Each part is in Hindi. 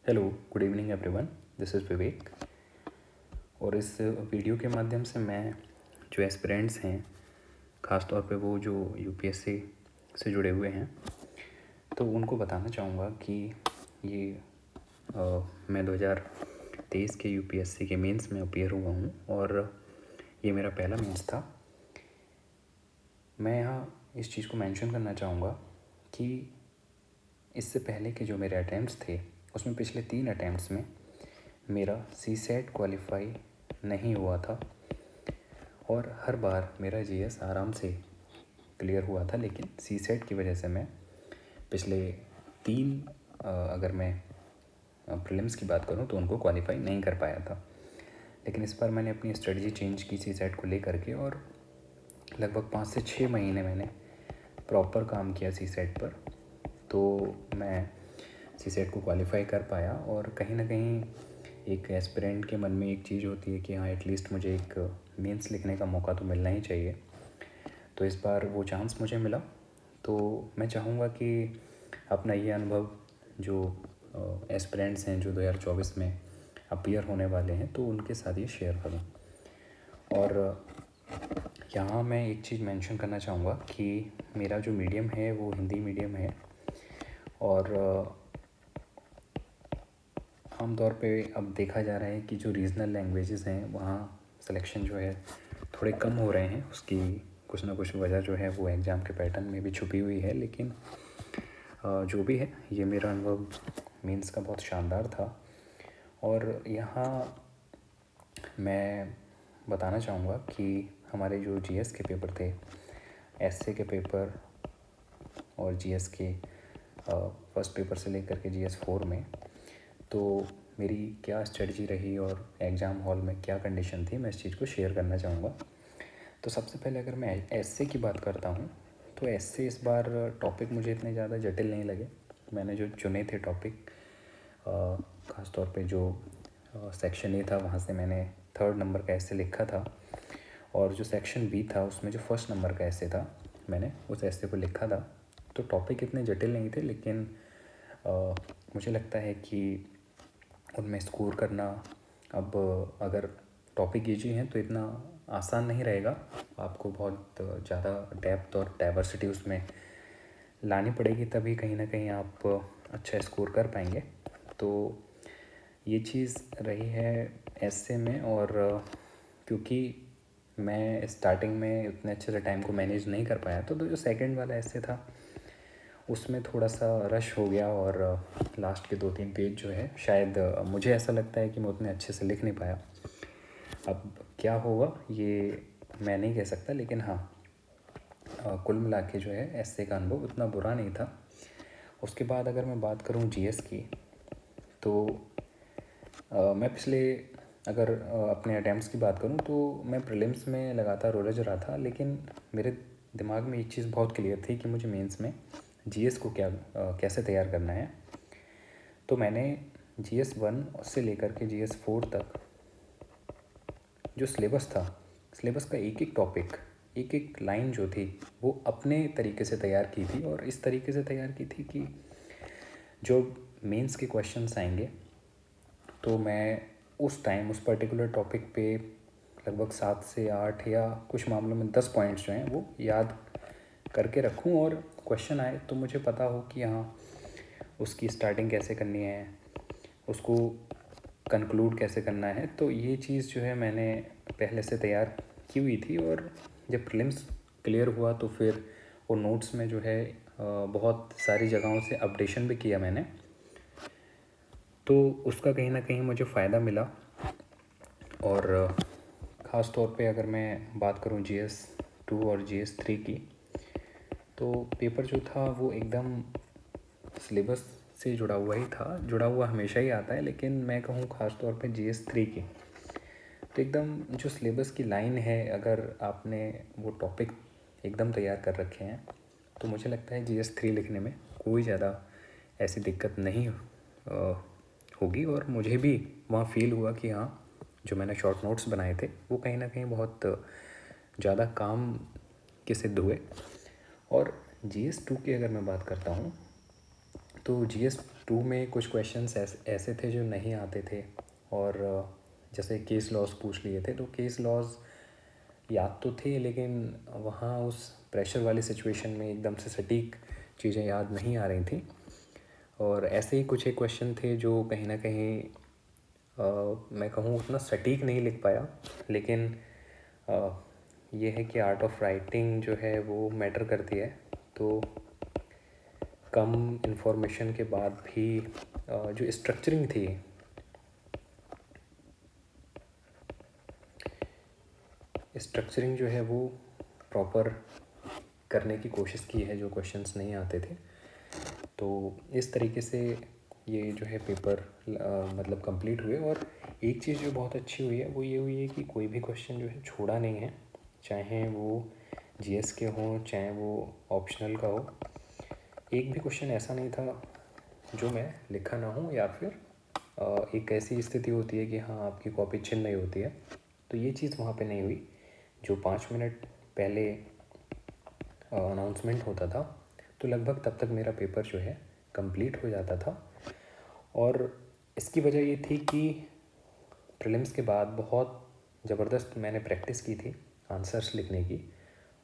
Hello, good evening everyone. This is Vivek. और इस वीडियो के माध्यम से मैं जो एस्पिरेंट्स हैं, ख़ास तौर पे वो जो यूपीएससी से जुड़े हुए हैं, तो उनको बताना चाहूँगा कि ये मैं 2023 के यूपीएससी के मेंस में अपीयर हुआ हूँ और ये मेरा पहला मेंस था। मैं यहाँ इस चीज़ को मेंशन करना चाहूँगा कि इससे पहले के जो मेरे अटैम्प्ट्स थे उसमें पिछले 3 अटैम्प्ट्स में मेरा सीसेट क्वालिफाई नहीं हुआ था और हर बार मेरा जीएस आराम से क्लियर हुआ था, लेकिन सीसेट की वजह से मैं पिछले 3 अगर मैं प्रीलिम्स की बात करूं तो उनको क्वालिफाई नहीं कर पाया था। लेकिन इस बार मैंने अपनी स्ट्रेटजी चेंज की सीसेट को लेकर के और लगभग 5 से 6 महीने मैंने प्रॉपर काम किया सीसेट पर, तो मैं सीसेट को क्वालिफाई कर पाया। और कहीं ना कहीं एक एस्पिरेंट के मन में एक चीज़ होती है कि हाँ, एटलीस्ट मुझे एक मेंस लिखने का मौका तो मिलना ही चाहिए। तो इस बार वो चांस मुझे मिला, तो मैं चाहूँगा कि अपना ये अनुभव जो एस्पिरेंट्स हैं जो 2024 में अपीयर होने वाले हैं तो उनके साथ ये शेयर करूँ। और यहाँ मैं एक चीज़ मेंशन करना चाहूँगा कि मेरा जो मीडियम है वो हिंदी मीडियम है और आम तौर पे अब देखा जा रहा है कि जो रीजनल लैंग्वेजेस हैं वहाँ सिलेक्शन जो है थोड़े कम हो रहे हैं। उसकी कुछ ना कुछ वजह जो है वो एग्ज़ाम के पैटर्न में भी छुपी हुई है, लेकिन जो भी है ये मेरा अनुभव मेंस का बहुत शानदार था। और यहाँ मैं बताना चाहूँगा कि हमारे जो जीएस के पेपर थे, एसए के पेपर और जीएस के फर्स्ट पेपर से लेकर के जीएस 4 में, तो मेरी क्या स्ट्रेटजी रही और एग्ज़ाम हॉल में क्या कंडीशन थी, मैं इस चीज़ को शेयर करना चाहूँगा। तो सबसे पहले अगर मैं एसए की बात करता हूँ तो एसए इस बार टॉपिक मुझे इतने ज़्यादा जटिल नहीं लगे। मैंने जो चुने थे टॉपिक, ख़ास तौर पे जो सेक्शन ए था वहाँ से मैंने 3rd नंबर का एसए लिखा था, और जो सेक्शन बी था उसमें जो 1st नंबर का एसए था मैंने उस एसए को लिखा था। तो टॉपिक इतने जटिल नहीं थे, लेकिन मुझे लगता है कि उनमें स्कोर करना, अब अगर टॉपिक ईजी हैं तो इतना आसान नहीं रहेगा, आपको बहुत ज़्यादा डेप्थ और डाइवर्सिटी उसमें लानी पड़ेगी, तभी कहीं ना कहीं आप अच्छा स्कोर कर पाएंगे। तो ये चीज़ रही है एसए में। और क्योंकि मैं स्टार्टिंग में उतने अच्छे से टाइम को मैनेज नहीं कर पाया, तो जो सेकंड वाला एसए था उसमें थोड़ा सा रश हो गया और लास्ट के 2-3 पेज जो है शायद मुझे ऐसा लगता है कि मैं उतने अच्छे से लिख नहीं पाया। अब क्या होगा ये मैं नहीं कह सकता, लेकिन हाँ, कुल मिला के जो है एसए का अनुभव उतना बुरा नहीं था। उसके बाद अगर मैं बात करूँ जीएस की, तो मैं पिछले अगर अपने अटैम्प्ट्स की बात करूँ तो मैं प्रीलिम्स में लगातार उलझ रहा था, लेकिन मेरे दिमाग में एक चीज़ बहुत क्लियर थी कि मुझे मेंस में जीएस को कैसे तैयार करना है। तो मैंने जीएस 1 से लेकर के जीएस 4 तक जो सिलेबस था, सिलेबस का एक एक टॉपिक, एक एक लाइन जो थी वो अपने तरीके से तैयार की थी, और इस तरीके से तैयार की थी कि जो मेंस के क्वेश्चंस आएंगे तो मैं उस टाइम उस पर्टिकुलर टॉपिक पे लगभग 7 से 8 या कुछ मामलों में 10 पॉइंट्स जो हैं वो याद करके रखूं, और क्वेश्चन आए तो मुझे पता हो कि हाँ, उसकी स्टार्टिंग कैसे करनी है, उसको कंक्लूड कैसे करना है। तो ये चीज़ जो है मैंने पहले से तैयार की हुई थी, और जब प्रीलिम्स क्लियर हुआ तो फिर वो नोट्स में जो है बहुत सारी जगहों से अपडेशन भी किया मैंने, तो उसका कहीं ना कहीं मुझे फ़ायदा मिला। और ख़ास तौर पे अगर मैं बात करूँ जीएस 2 और जीएस 3 की, तो पेपर जो था वो एकदम सिलेबस से जुड़ा हुआ ही था, जुड़ा हुआ हमेशा ही आता है, लेकिन मैं कहूँ ख़ास तौर पे जीएस 3 की तो एकदम जो सिलेबस की लाइन है, अगर आपने वो टॉपिक एकदम तैयार कर रखे हैं तो मुझे लगता है जीएस 3 लिखने में कोई ज़्यादा ऐसी दिक्कत नहीं होगी। और मुझे भी वहाँ फील हुआ कि हाँ, जो मैंने शॉर्ट नोट्स बनाए थे वो कहीं ना कहीं बहुत ज़्यादा काम के सिद्ध हुए। और जीएस 2 की अगर मैं बात करता हूँ तो जीएस 2 में कुछ क्वेश्चंस ऐसे थे जो नहीं आते थे, और जैसे केस लॉज पूछ लिए थे, तो केस लॉज याद तो थे लेकिन वहाँ उस प्रेशर वाली सिचुएशन में एकदम से सटीक चीज़ें याद नहीं आ रही थी। और ऐसे ही कुछ एक क्वेश्चन थे जो कहीं ना कहीं मैं कहूँ उतना सटीक नहीं लिख पाया, लेकिन ये है कि आर्ट ऑफ राइटिंग जो है वो मैटर करती है। तो कम इन्फॉर्मेशन के बाद भी जो स्ट्रक्चरिंग थी, स्ट्रक्चरिंग जो है वो प्रॉपर करने की कोशिश की है जो क्वेश्चंस नहीं आते थे। तो इस तरीके से ये जो है पेपर मतलब कंप्लीट हुए। और एक चीज़ जो बहुत अच्छी हुई है वो ये हुई है कि कोई भी क्वेश्चन जो है छोड़ा नहीं है, चाहे वो जीएस के हों चाहे वो ऑप्शनल का हो। एक भी क्वेश्चन ऐसा नहीं था जो मैं लिखा ना हूँ, या फिर एक ऐसी स्थिति होती है कि हाँ आपकी कॉपी छिन रही होती है, तो ये चीज़ वहाँ पे नहीं हुई। जो 5 मिनट पहले अनाउंसमेंट होता था तो लगभग तब तक मेरा पेपर जो है कंप्लीट हो जाता था। और इसकी वजह ये थी कि प्रीलिम्स के बाद बहुत ज़बरदस्त मैंने प्रैक्टिस की थी आंसर्स लिखने की,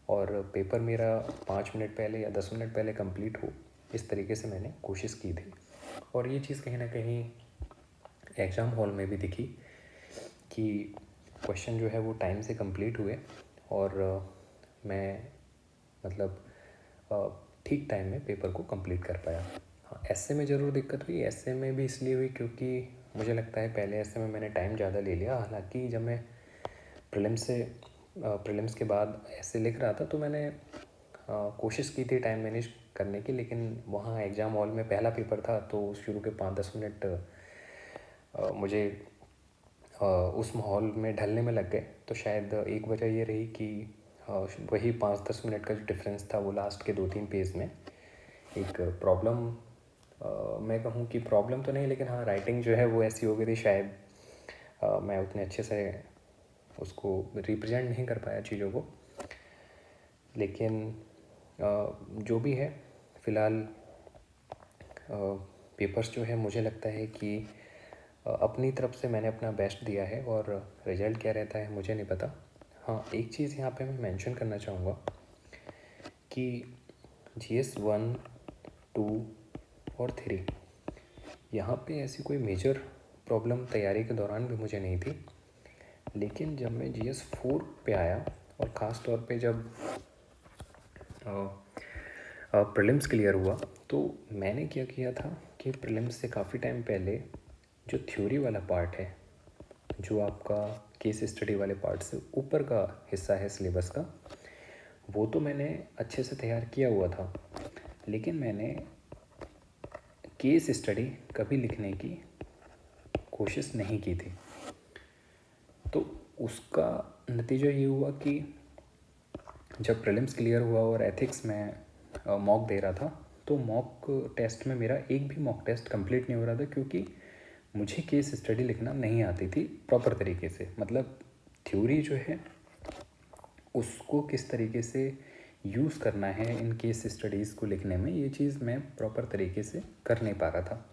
और पेपर मेरा 5 मिनट पहले या 10 मिनट पहले कंप्लीट हो, इस तरीके से मैंने कोशिश की थी। और ये चीज़ कहीं ना कहीं एग्ज़ाम हॉल में भी दिखी कि क्वेश्चन जो है वो टाइम से कंप्लीट हुए, और मैं मतलब ठीक टाइम में पेपर को कंप्लीट कर पाया। हाँ, एस्से में ज़रूर दिक्कत हुई। एस्से में भी इसलिए हुई क्योंकि मुझे लगता है पहले एस्से में मैंने टाइम ज़्यादा ले लिया। हालांकि जब मैं प्रीलिम्स के बाद एस्से लिख रहा था तो मैंने कोशिश की थी टाइम मैनेज करने की, लेकिन वहाँ एग्ज़ाम हॉल में पहला पेपर था तो शुरू के 5-10 मिनट मुझे उस माहौल में ढलने में लग गए। तो शायद एक वजह ये रही कि वही 5-10 मिनट का जो डिफरेंस था वो लास्ट के 2-3 पेज में एक प्रॉब्लम, मैं कहूँ कि प्रॉब्लम तो नहीं, लेकिन हाँ राइटिंग जो है वो ऐसी हो गई थी, शायद मैं उतने अच्छे से उसको रिप्रेजेंट नहीं कर पाया चीज़ों को। लेकिन जो भी है फ़िलहाल पेपर्स जो है मुझे लगता है कि अपनी तरफ से मैंने अपना बेस्ट दिया है, और रिज़ल्ट क्या रहता है मुझे नहीं पता। हाँ, एक चीज़ यहाँ पे मैं मेंशन करना चाहूँगा कि GS 1, 2 और 3 यहाँ पे ऐसी कोई मेजर प्रॉब्लम तैयारी के दौरान भी मुझे नहीं थी, लेकिन जब मैं GS 4 पे आया और ख़ास तौर पे जब प्रीलिम्स क्लियर हुआ, तो मैंने क्या किया था कि प्रीलिम्स से काफ़ी टाइम पहले जो थ्योरी वाला पार्ट है, जो आपका केस स्टडी वाले पार्ट से ऊपर का हिस्सा है सिलेबस का, वो तो मैंने अच्छे से तैयार किया हुआ था, लेकिन मैंने केस स्टडी कभी लिखने की कोशिश नहीं की थी। तो उसका नतीजा ये हुआ कि जब प्रीलिम्स क्लियर हुआ और एथिक्स में मॉक दे रहा था, तो मॉक टेस्ट में मेरा एक भी मॉक टेस्ट कंप्लीट नहीं हो रहा था, क्योंकि मुझे केस स्टडी लिखना नहीं आती थी प्रॉपर तरीके से। मतलब थ्योरी जो है उसको किस तरीके से यूज़ करना है इन केस स्टडीज़ को लिखने में, ये चीज़ मैं प्रॉपर तरीके से कर नहीं पा रहा था।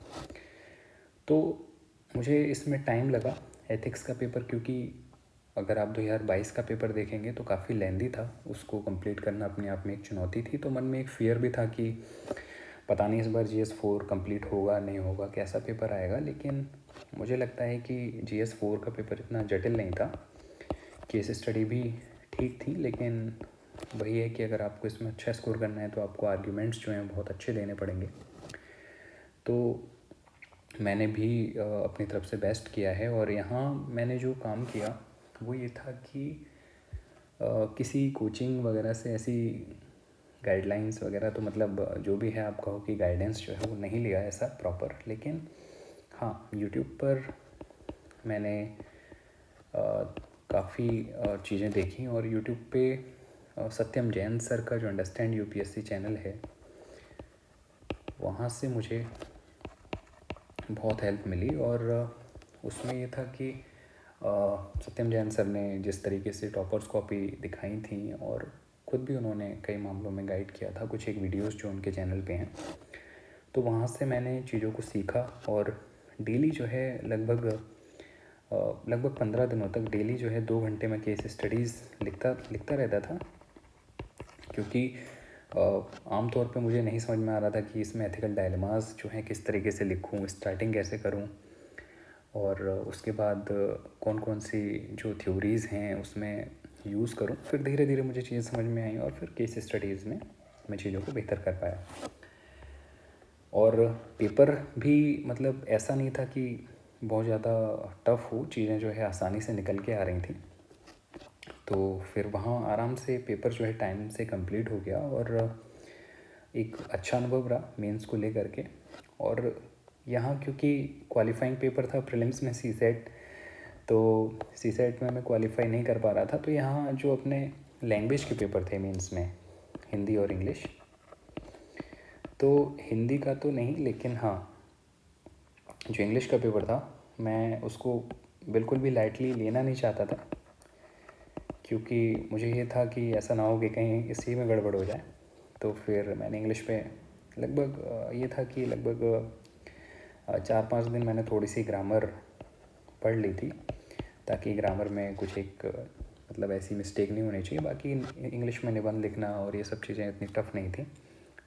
तो मुझे इसमें टाइम लगा एथिक्स का पेपर, क्योंकि अगर आप 2022 का पेपर देखेंगे तो काफ़ी लेंदी था, उसको कंप्लीट करना अपने आप में एक चुनौती थी। तो मन में एक फ़ियर भी था कि पता नहीं इस बार GS 4 कंप्लीट होगा नहीं होगा, कैसा पेपर आएगा। लेकिन मुझे लगता है कि GS 4 का पेपर इतना जटिल नहीं था, केस स्टडी भी ठीक थी, लेकिन वही है कि अगर आपको इसमें अच्छा स्कोर करना है तो आपको आर्ग्यूमेंट्स जो हैं बहुत अच्छे देने पड़ेंगे। तो मैंने भी अपनी तरफ से बेस्ट किया है, और यहाँ मैंने जो काम किया वो ये था कि किसी कोचिंग वगैरह से ऐसी गाइडलाइंस वगैरह, तो मतलब जो भी है आप कहो कि गाइडेंस जो है वो नहीं लिया ऐसा प्रॉपर। लेकिन हाँ, यूट्यूब पर मैंने काफ़ी चीज़ें देखी, और यूट्यूब पे सत्यम जैन सर का जो अंडरस्टैंड यूपीएससी चैनल है, वहाँ से मुझे बहुत हेल्प मिली। और उसमें ये था कि सत्यम जैन सर ने जिस तरीके से टॉपर्स कॉपी दिखाई थी, और ख़ुद भी उन्होंने कई मामलों में गाइड किया था, कुछ एक वीडियोस जो उनके चैनल पे हैं, तो वहाँ से मैंने चीज़ों को सीखा और डेली जो है लगभग 15 दिनों तक डेली जो है 2 घंटे मैं केस स्टडीज़ लिखता रहता था, क्योंकि आम तौर पे मुझे नहीं समझ में आ रहा था कि इसमें एथिकल डायलेमास जो हैं किस तरीके से लिखूँ, स्टार्टिंग कैसे करूँ, और उसके बाद कौन कौन सी जो थ्योरीज़ हैं उसमें यूज़ करूँ। फिर धीरे धीरे मुझे चीज़ें समझ में आई और फिर केस स्टडीज़ में मैं चीज़ों को बेहतर कर पाया। और पेपर भी मतलब ऐसा नहीं था कि बहुत ज़्यादा टफ़ हो, चीज़ें जो है आसानी से निकल के आ रही थी। तो फिर वहाँ आराम से पेपर जो है टाइम से कंप्लीट हो गया और एक अच्छा अनुभव रहा मेंस को लेकर के। और यहाँ क्योंकि क्वालिफाइंग पेपर था प्रीलिम्स में सीसेट, तो सीसेट में मैं क्वालिफाई नहीं कर पा रहा था, तो यहाँ जो अपने लैंग्वेज के पेपर थे मेंस में, हिंदी और इंग्लिश, तो हिंदी का तो नहीं लेकिन हाँ जो इंग्लिश का पेपर था मैं उसको बिल्कुल भी लाइटली लेना नहीं चाहता था, क्योंकि मुझे ये था कि ऐसा ना हो कि कहीं इसी में गड़बड़ हो जाए। तो फिर मैंने इंग्लिश पे लगभग ये था कि लगभग 4-5 दिन मैंने थोड़ी सी ग्रामर पढ़ ली थी, ताकि ग्रामर में कुछ एक मतलब ऐसी मिस्टेक नहीं होनी चाहिए। बाकी इंग्लिश में निबंध लिखना और ये सब चीज़ें इतनी टफ नहीं थी।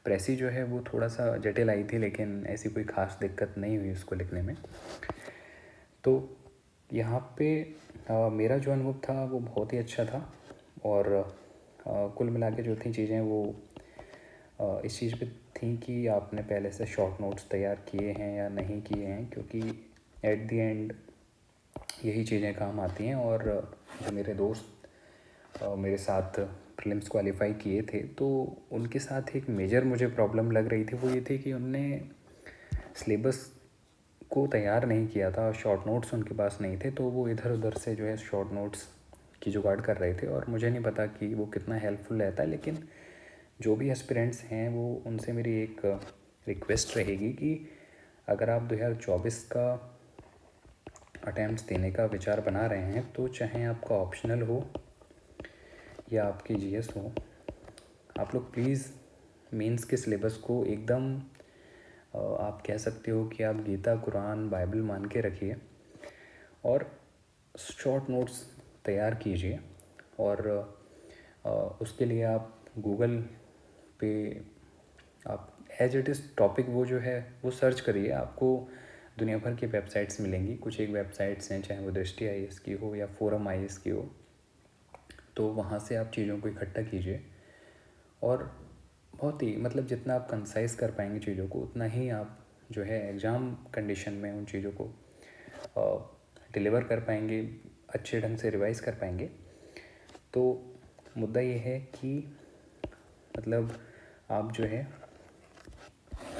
प्रेसी जो है वो थोड़ा सा जटिल आई थी, लेकिन ऐसी कोई ख़ास दिक्कत नहीं हुई उसको लिखने में। तो यहाँ पे मेरा जो अनुभव था वो बहुत ही अच्छा था। और कुल मिला के जो थी चीज़ें वो इस चीज़ पे थी कि आपने पहले से शॉर्ट नोट्स तैयार किए हैं या नहीं किए हैं, क्योंकि एट द एंड यही चीज़ें काम आती हैं। और जो मेरे दोस्त मेरे साथ प्रीलिम्स क्वालिफाई किए थे, तो उनके साथ एक मेजर मुझे प्रॉब्लम लग रही थी, वो ये थी कि उनने सिलेबस को तैयार नहीं किया था और शॉर्ट नोट्स उनके पास नहीं थे, तो वो इधर उधर से जो है शॉर्ट नोट्स की जुगाड़ कर रहे थे। और मुझे नहीं पता कि वो कितना हेल्पफुल रहता है, लेकिन जो भी एस्पिरेंट्स हैं वो उनसे मेरी एक रिक्वेस्ट रहेगी कि अगर आप 2024 का अटैम्प्ट्स देने का विचार बना रहे हैं, तो चाहे आपका ऑप्शनल हो या आपकी जीएस हो, आप लोग प्लीज़ मेंस के सिलेबस को एकदम आप कह सकते हो कि आप गीता, कुरान, बाइबल मान के रखिए और शॉर्ट नोट्स तैयार कीजिए। और उसके लिए आप गूगल पे आप एज इट इज़ टॉपिक वो जो है वो सर्च करिए, आपको दुनिया भर की वेबसाइट्स मिलेंगी। कुछ एक वेबसाइट्स हैं, चाहे वो दृष्टि आईएएस की हो या फोरम आईएएस की हो, तो वहाँ से आप चीज़ों को इकट्ठा कीजिए। और बहुत ही मतलब जितना आप कंसाइज कर पाएंगे चीज़ों को, उतना ही आप जो है एग्ज़ाम कंडीशन में उन चीज़ों को डिलीवर कर पाएंगे, अच्छे ढंग से रिवाइज़ कर पाएंगे। तो मुद्दा ये है कि मतलब आप जो है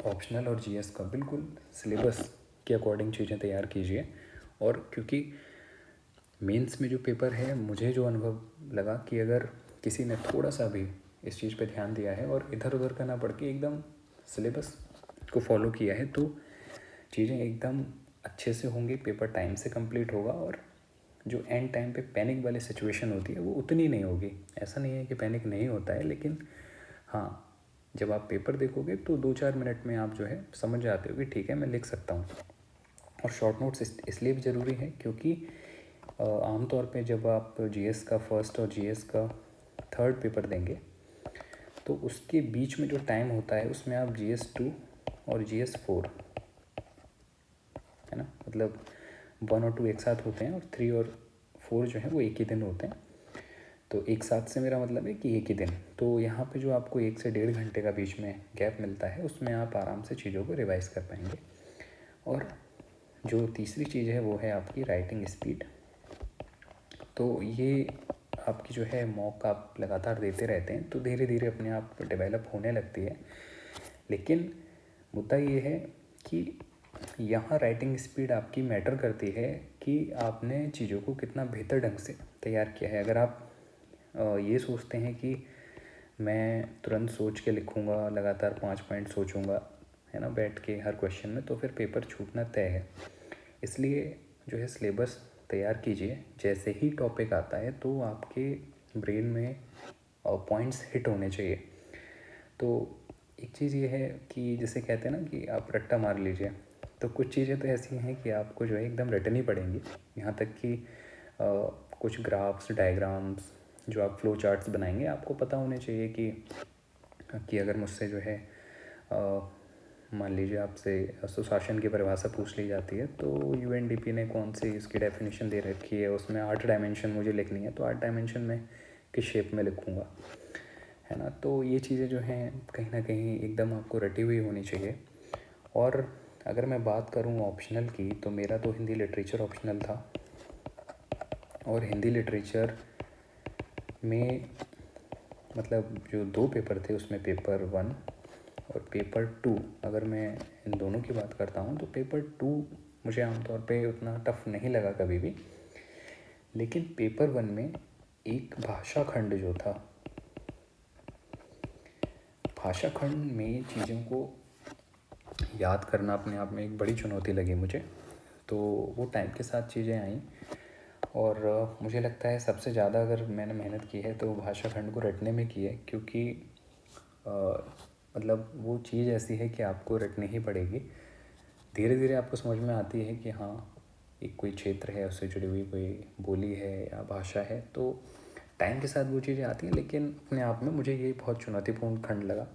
ऑप्शनल और जीएस का बिल्कुल सिलेबस के अकॉर्डिंग चीज़ें तैयार कीजिए। और क्योंकि मेंस में जो पेपर है, मुझे जो अनुभव लगा कि अगर किसी ने थोड़ा सा भी इस चीज़ पे ध्यान दिया है और इधर उधर का ना पढ़ के एकदम सिलेबस को फॉलो किया है, तो चीज़ें एकदम अच्छे से होंगी, पेपर टाइम से कंप्लीट होगा और जो एंड टाइम पे पैनिक वाली सिचुएशन होती है वो उतनी नहीं होगी। ऐसा नहीं है कि पैनिक नहीं होता है, लेकिन हाँ जब आप पेपर देखोगे तो 2-4 मिनट में आप जो है समझ जाते हो कि ठीक है मैं लिख सकता हूँ। और शॉर्ट नोट्स इसलिए भी ज़रूरी है क्योंकि आमतौर पे जब आप जीएस का फर्स्ट और जीएस का थर्ड पेपर देंगे, तो उसके बीच में जो टाइम होता है उसमें आप जीएस 2 और जीएस 4 है ना, मतलब 1 और 2 एक साथ होते हैं और 3 और 4 जो है वो एक ही दिन होते हैं। तो एक साथ से मेरा मतलब है कि एक ही दिन। तो यहाँ पे जो आपको 1 से 1.5 घंटे का बीच में गैप मिलता है, उसमें आप आराम से चीज़ों को रिवाइज कर पाएंगे। और जो तीसरी चीज़ है वो है आपकी राइटिंग स्पीड। तो ये आपकी जो है मॉक आप लगातार देते रहते हैं तो धीरे धीरे अपने आप डेवलप होने लगती है। लेकिन मुद्दा ये है कि यहाँ राइटिंग स्पीड आपकी मैटर करती है कि आपने चीज़ों को कितना बेहतर ढंग से तैयार किया है। अगर आप ये सोचते हैं कि मैं तुरंत सोच के लिखूँगा, लगातार 5 पॉइंट सोचूंगा, है ना, बैठ के हर क्वेश्चन में, तो फिर पेपर छूटना तय है। इसलिए जो है सिलेबस तैयार कीजिए, जैसे ही टॉपिक आता है तो आपके ब्रेन में पॉइंट्स हिट होने चाहिए। तो एक चीज़ ये है कि जिसे कहते हैं ना कि आप रट्टा मार लीजिए, तो कुछ चीज़ें तो ऐसी हैं कि आपको जो है एकदम रटनी पड़ेंगी। यहाँ तक कि कुछ ग्राफ्स, डायग्राम्स जो आप फ्लो चार्ट्स बनाएंगे, आपको पता होने चाहिए कि अगर मुझसे जो है मान लीजिए आपसे सुशासन की परिभाषा पूछ ली जाती है, तो यूएनडीपी ने कौन सी इसकी डेफिनेशन दे रखी है, उसमें 8 डायमेंशन मुझे लिखनी है, तो 8 डायमेंशन में किस शेप में लिखूँगा, है ना। तो ये चीज़ें जो हैं कहीं ना कहीं एकदम आपको रटी हुई होनी चाहिए। और अगर मैं बात करूँ ऑप्शनल की, तो मेरा तो हिंदी लिटरेचर ऑप्शनल था, और हिंदी लिटरेचर में मतलब जो 2 पेपर थे उसमें पेपर 1 और पेपर 2, अगर मैं इन दोनों की बात करता हूँ तो पेपर 2 मुझे आमतौर पे उतना टफ नहीं लगा कभी भी। लेकिन पेपर 1 में एक भाषा खंड जो था, भाषा खंड में चीज़ों को याद करना अपने आप में एक बड़ी चुनौती लगी मुझे। तो वो टाइम के साथ चीज़ें आईं, और मुझे लगता है सबसे ज़्यादा अगर मैंने मेहनत की है तो भाषा खंड को रटने में की है, क्योंकि मतलब वो चीज़ ऐसी है कि आपको रटनी ही पड़ेगी। धीरे धीरे आपको समझ में आती है कि हाँ, एक कोई क्षेत्र है, उससे जुड़ी हुई कोई बोली है या भाषा है, तो टाइम के साथ वो चीज़ें आती हैं। लेकिन अपने आप में मुझे ये बहुत चुनौतीपूर्ण खंड लगा।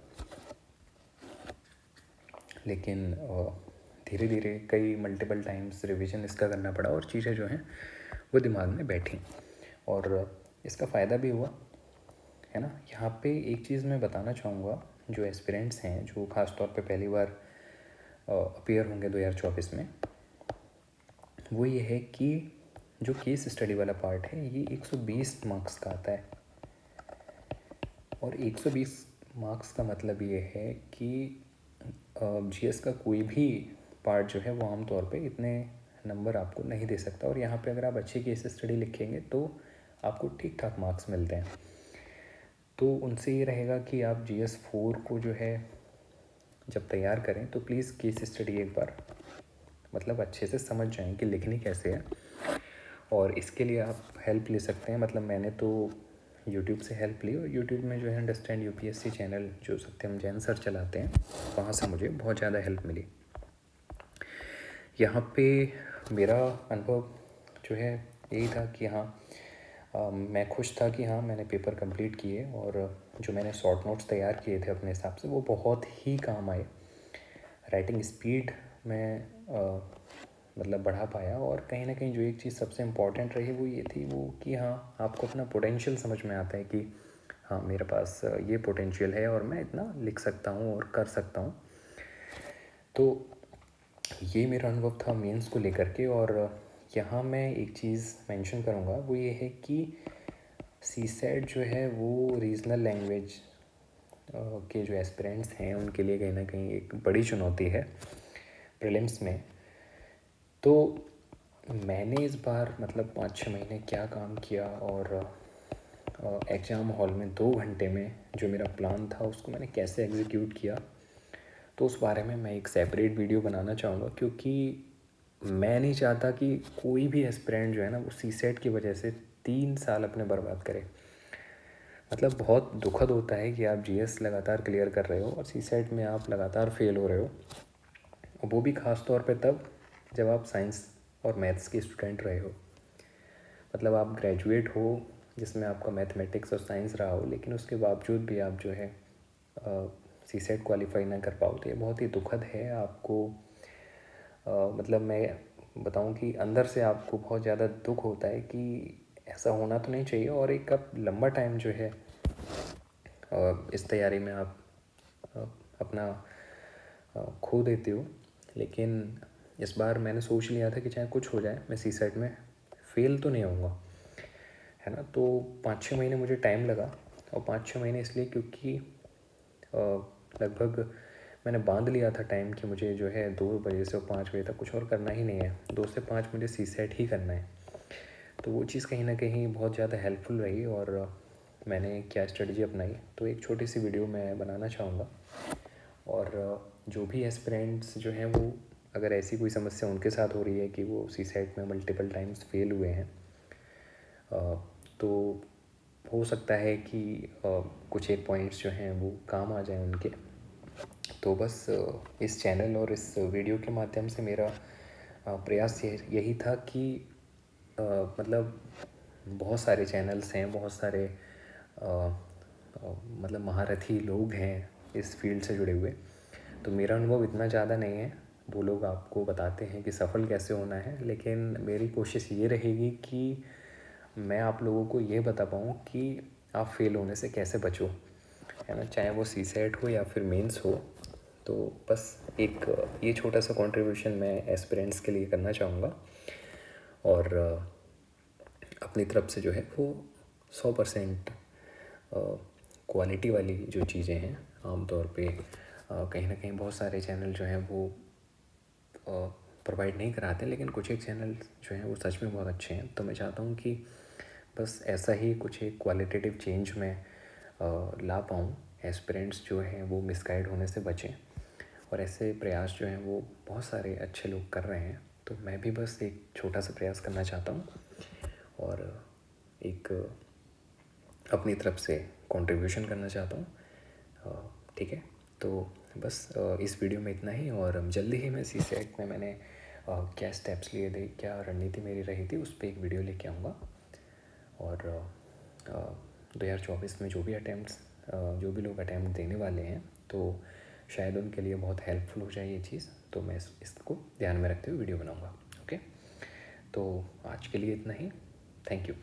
लेकिन धीरे धीरे कई मल्टीपल टाइम्स रिवीजन इसका करना पड़ा, और चीज़ें जो हैं वो दिमाग में बैठी, और इसका फ़ायदा भी हुआ, है ना। यहाँ पे एक चीज़ मैं बताना चाहूँगा, जो एस्पिरेंट्स हैं, जो ख़ास तौर पे पहली बार अपीयर होंगे 2024 में, वो ये है कि जो केस स्टडी वाला पार्ट है ये 120 मार्क्स का आता है। और 120 मार्क्स का मतलब ये है कि जीएस का कोई भी पार्ट जो है वो आमतौर पे इतने नंबर आपको नहीं दे सकता, और यहाँ पे अगर आप अच्छी केस स्टडी लिखेंगे तो आपको ठीक ठाक मार्क्स मिलते हैं। तो उनसे ये रहेगा कि आप जीएस 4 को जो है जब तैयार करें तो प्लीज़ केस स्टडी एक बार मतलब अच्छे से समझ जाएं कि लिखनी कैसे है, और इसके लिए आप हेल्प ले सकते हैं। मतलब मैंने तो यूट्यूब से हेल्प ली, और यूट्यूब में जो है अंडरस्टैंड यूपीएससी चैनल जो सत्यम जैन सर चलाते हैं, वहाँ से मुझे बहुत ज़्यादा हेल्प मिली। यहाँ पे मेरा अनुभव जो है यही था कि हाँ, मैं खुश था कि हाँ मैंने पेपर कंप्लीट किए, और जो मैंने शॉर्ट नोट्स तैयार किए थे अपने हिसाब से वो बहुत ही काम आए। राइटिंग स्पीड में मतलब बढ़ा पाया, और कहीं ना कहीं जो एक चीज़ सबसे इम्पॉर्टेंट रही वो ये थी वो कि हाँ, आपको अपना पोटेंशियल समझ में आता है कि हाँ मेरे पास ये पोटेंशियल है और मैं इतना लिख सकता हूँ और कर सकता हूँ। तो ये मेरा अनुभव था मेंस को लेकर के। और यहाँ मैं एक चीज़ मेंशन करूँगा, वो ये है कि सीसेट जो है वो रीजनल लैंग्वेज के जो एस्पिरेंट्स हैं उनके लिए कहीं ना कहीं एक बड़ी चुनौती है प्रीलिम्स में। तो मैंने इस बार मतलब 5-6 महीने क्या काम किया, और एग्ज़ाम हॉल में 2 घंटे में जो मेरा प्लान था उसको मैंने कैसे एग्जीक्यूट किया, तो उस बारे में मैं एक सेपरेट वीडियो बनाना चाहूँगा। क्योंकि मैं नहीं चाहता कि कोई भी एस्पिरेंट जो है ना वो सीसेट की वजह से 3 साल अपने बर्बाद करे। मतलब बहुत दुखद होता है कि आप जीएस लगातार क्लियर कर रहे हो और सीसेट में आप लगातार फेल हो रहे हो, और वो भी ख़ास तौर पे तब जब आप साइंस और मैथ्स के स्टूडेंट रहे हो। मतलब आप ग्रेजुएट हो जिसमें आपका मैथमेटिक्स और साइंस रहा हो, लेकिन उसके बावजूद भी आप जो है सीसेट क्वालिफाई ना कर पाओ, तो ये बहुत ही दुखद है। आपको मतलब मैं बताऊं कि अंदर से आपको बहुत ज़्यादा दुख होता है कि ऐसा होना तो नहीं चाहिए, और एक अब लंबा टाइम जो है इस तैयारी में आप अपना खो देते हो। लेकिन इस बार मैंने सोच लिया था कि चाहे कुछ हो जाए मैं सीसेट में फ़ेल तो नहीं होऊंगा, है ना। तो 5-6 महीने मुझे टाइम लगा, और 5-6 महीने इसलिए क्योंकि लगभग मैंने बांध लिया था टाइम कि मुझे जो है 2 बजे से 5 बजे तक कुछ और करना ही नहीं है, 2 से 5 मुझे सीसेट ही करना है। तो वो चीज़ कहीं ना कहीं बहुत ज़्यादा हेल्पफुल रही, और मैंने क्या स्ट्रेटजी अपनाई तो एक छोटी सी वीडियो मैं बनाना चाहूँगा। और जो भी एस्पिरेंट्स जो हैं वो अगर ऐसी कोई समस्या उनके साथ हो रही है कि वो सीसेट में मल्टीपल टाइम्स फेल हुए हैं, तो हो सकता है कि कुछ एक पॉइंट्स जो हैं वो काम आ जाएं उनके। तो बस इस चैनल और इस वीडियो के माध्यम से मेरा प्रयास यही था कि मतलब बहुत सारे चैनल्स हैं, बहुत सारे मतलब महारथी लोग हैं इस फील्ड से जुड़े हुए। तो मेरा अनुभव इतना ज़्यादा नहीं है, वो लोग आपको बताते हैं कि सफल कैसे होना है, लेकिन मेरी कोशिश ये रहेगी कि मैं आप लोगों को ये बता पाऊँ कि आप फेल होने से कैसे बचो, है ना, चाहे वो सीसेट हो या फिर मेंस हो। तो बस एक ये छोटा सा कंट्रीब्यूशन मैं एस्पिरेंट्स के लिए करना चाहूँगा, और अपनी तरफ से जो है वो 100% क्वालिटी वाली जो चीज़ें हैं, आमतौर पे कहीं ना कहीं बहुत सारे चैनल जो हैं वो प्रोवाइड नहीं कराते, लेकिन कुछ एक चैनल जो हैं वो सच में बहुत अच्छे हैं। तो मैं चाहता हूँ कि बस ऐसा ही कुछ एक क्वालिटेटिव चेंज में ला पाऊँ, एस्पिरेंट्स जो हैं वो मिसगाइड होने से बचें, और ऐसे प्रयास जो हैं वो बहुत सारे अच्छे लोग कर रहे हैं। तो मैं भी बस एक छोटा सा प्रयास करना चाहता हूँ और एक अपनी तरफ से कंट्रीब्यूशन करना चाहता हूँ। ठीक है, तो बस इस वीडियो में इतना ही, और जल्दी ही मैं सीसेट में मैंने क्या स्टेप्स लिए थे, क्या रणनीति मेरी रही थी, उस पर एक वीडियो लेके आऊँगा। और 2024 में जो भी लोग अटैम्प्ट देने वाले हैं, तो शायद उनके लिए बहुत हेल्पफुल हो जाए ये चीज़। तो मैं इसको ध्यान में रखते हुए वीडियो बनाऊँगा। ओके, तो आज के लिए इतना ही। Thank you.